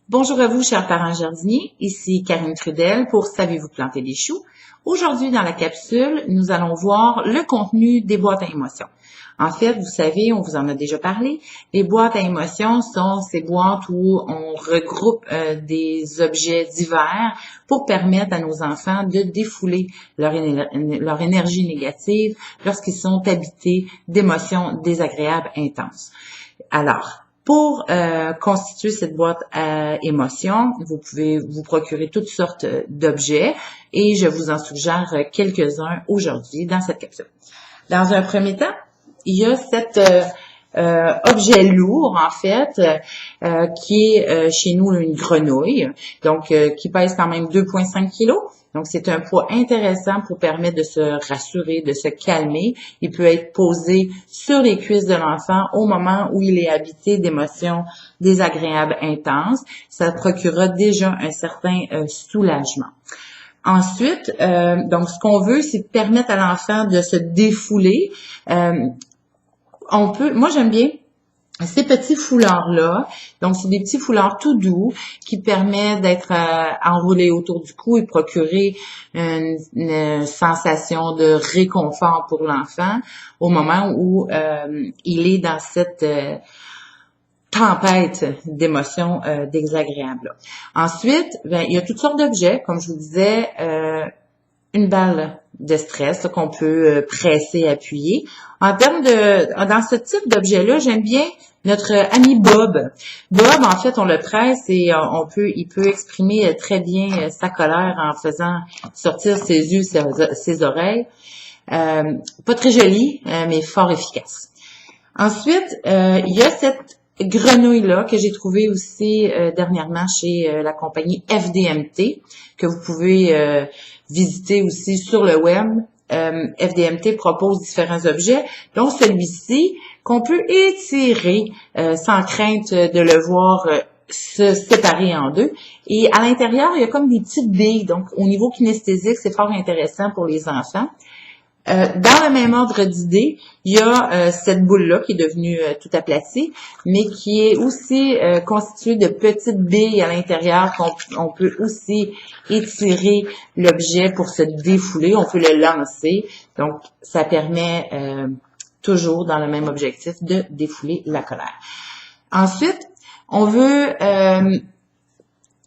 Bonjour à vous, chers parents jardiniers. Ici Karine Trudel pour Savez-vous planter des choux? Aujourd'hui, dans la capsule, nous allons voir le contenu des boîtes à émotions. En fait, vous savez, on vous en a déjà parlé, les boîtes à émotions sont ces boîtes où on regroupe des objets divers pour permettre à nos enfants de défouler leur énergie négative lorsqu'ils sont habités d'émotions désagréables intenses. Alors, pour constituer cette boîte à émotions, vous pouvez vous procurer toutes sortes d'objets et je vous en suggère quelques-uns aujourd'hui dans cette capsule. Dans un premier temps, il y a cet objet lourd, en fait, qui est chez nous une grenouille, donc qui pèse quand même 2,5 kg. Donc, c'est un poids intéressant pour permettre de se rassurer, de se calmer. Il peut être posé sur les cuisses de l'enfant au moment où il est habité d'émotions désagréables intenses. Ça procurera déjà un certain soulagement. Ensuite, donc, ce qu'on veut, c'est permettre à l'enfant de se défouler. Moi, j'aime bien ces petits foulards-là, donc c'est des petits foulards tout doux qui permettent d'être enroulés autour du cou et procurer une sensation de réconfort pour l'enfant au moment où il est dans cette tempête d'émotions désagréables. Ensuite, il y a toutes sortes d'objets, comme je vous disais, une balle de stress qu'on peut presser, appuyer. Dans ce type d'objet-là, j'aime bien notre ami Bob. Bob, en fait, on le presse et il peut exprimer très bien sa colère en faisant sortir ses yeux, ses oreilles. Pas très joli, mais fort efficace. Ensuite, il y a cette grenouille-là que j'ai trouvée aussi dernièrement chez la compagnie FDMT, que vous pouvez visiter aussi sur le web. FDMT propose différents objets, dont celui-ci qu'on peut étirer sans crainte de le voir se séparer en deux. Et à l'intérieur, il y a comme des petites billes. Donc, au niveau kinesthésique, c'est fort intéressant pour les enfants. Dans le même ordre d'idée, il y a cette boule-là qui est devenue tout aplatie, mais qui est aussi constituée de petites billes à l'intérieur qu'on peut aussi étirer l'objet pour se défouler. On peut le lancer. Donc, ça permet toujours dans le même objectif de défouler la colère. Ensuite, on veut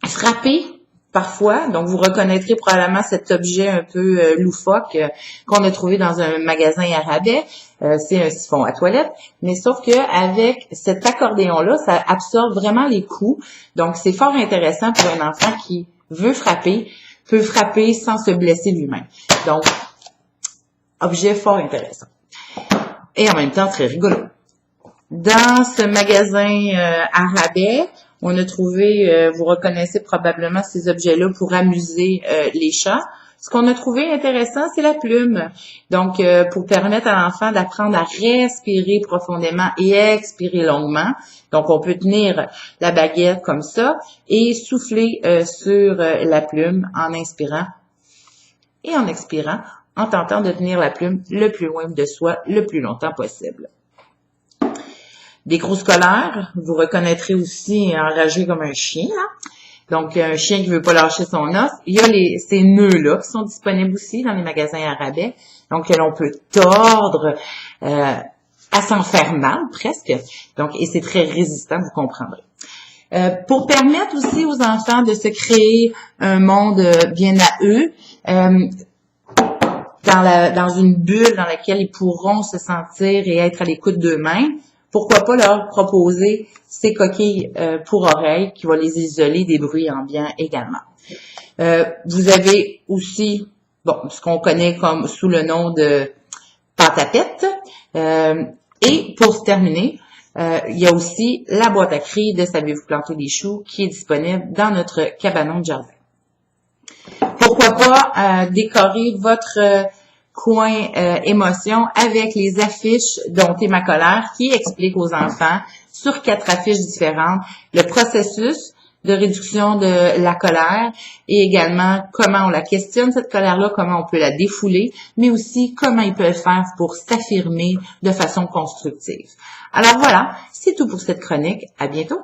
frapper parfois, donc vous reconnaîtrez probablement cet objet un peu loufoque qu'on a trouvé dans un magasin à rabais. C'est un siphon à toilette, mais sauf que avec cet accordéon-là, ça absorbe vraiment les coups. Donc, c'est fort intéressant pour un enfant qui veut frapper, peut frapper sans se blesser lui-même. Donc, objet fort intéressant. Et en même temps, très rigolo. Dans ce magasin à rabais, on a trouvé, vous reconnaissez probablement ces objets-là pour amuser les chats. Ce qu'on a trouvé intéressant, c'est la plume. Donc, pour permettre à l'enfant d'apprendre à respirer profondément et à expirer longuement. Donc, on peut tenir la baguette comme ça et souffler sur la plume en inspirant et en expirant, en tentant de tenir la plume le plus loin de soi, le plus longtemps possible. Des grosses colères, vous reconnaîtrez aussi enragé comme un chien, là. Donc, un chien qui veut pas lâcher son os. Il y a ces nœuds-là qui sont disponibles aussi dans les magasins à rabais. Donc, que l'on peut tordre à s'en faire mal, presque. Donc, et c'est très résistant, vous comprendrez. Pour permettre aussi aux enfants de se créer un monde bien à eux, dans une bulle dans laquelle ils pourront se sentir et être à l'écoute d'eux-mêmes, pourquoi pas leur proposer ces coquilles pour oreilles qui vont les isoler des bruits ambiants également. Vous avez aussi, ce qu'on connaît comme sous le nom de pâte à pète. Et pour se terminer, il y a aussi la boîte à cris de Savez-vous planter des choux qui est disponible dans notre cabanon de jardin. Pourquoi pas décorer votre coin émotion avec les affiches Dompter ma colère qui expliquent aux enfants sur 4 affiches différentes le processus de réduction de la colère et également comment on la questionne cette colère-là, comment on peut la défouler, mais aussi comment ils peuvent faire pour s'affirmer de façon constructive. Alors voilà, c'est tout pour cette chronique. À bientôt!